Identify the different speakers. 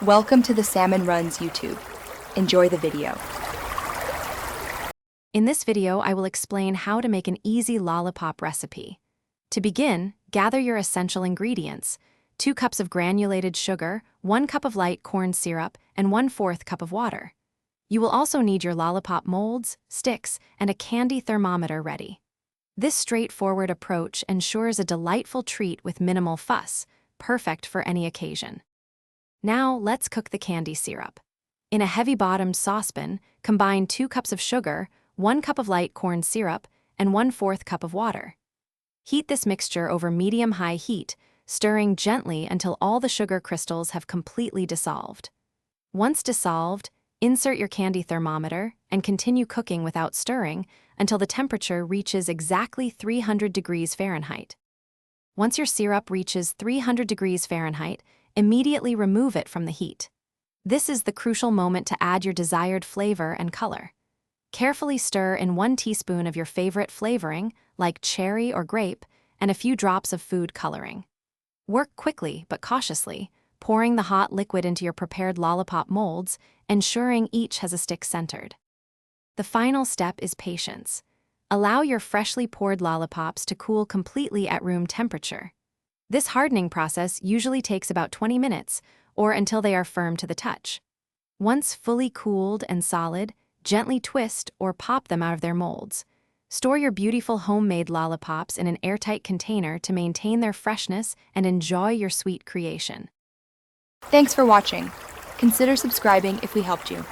Speaker 1: Welcome to the Salmon Runs YouTube. Enjoy the video.
Speaker 2: In this video, I will explain how to make an easy lollipop recipe. To begin, gather your essential ingredients: 2 cups of granulated sugar, 1 cup of light corn syrup, and 1/4 cup of water. You will also need your lollipop molds, sticks, and a candy thermometer ready. This straightforward approach ensures a delightful treat with minimal fuss, perfect for any occasion. Now, let's cook the candy syrup. In a heavy-bottomed saucepan, combine 2 cups of sugar, 1 cup of light corn syrup, and 1/4 cup of water. Heat this mixture over medium-high heat, stirring gently until all the sugar crystals have completely dissolved. Once dissolved, insert your candy thermometer and continue cooking without stirring until the temperature reaches exactly 300 degrees Fahrenheit. Once your syrup reaches 300 degrees Fahrenheit, immediately remove it from the heat. This is the crucial moment to add your desired flavor and color. Carefully stir in 1 teaspoon of your favorite flavoring, like cherry or grape, and a few drops of food coloring. Work quickly but cautiously, pouring the hot liquid into your prepared lollipop molds, ensuring each has a stick centered. The final step is patience. Allow your freshly poured lollipops to cool completely at room temperature. This hardening process usually takes about 20 minutes, or until they are firm to the touch. Once fully cooled and solid, gently twist or pop them out of their molds. Store your beautiful homemade lollipops in an airtight container to maintain their freshness and enjoy your sweet creation.
Speaker 1: Thanks for watching. Consider subscribing if we helped you.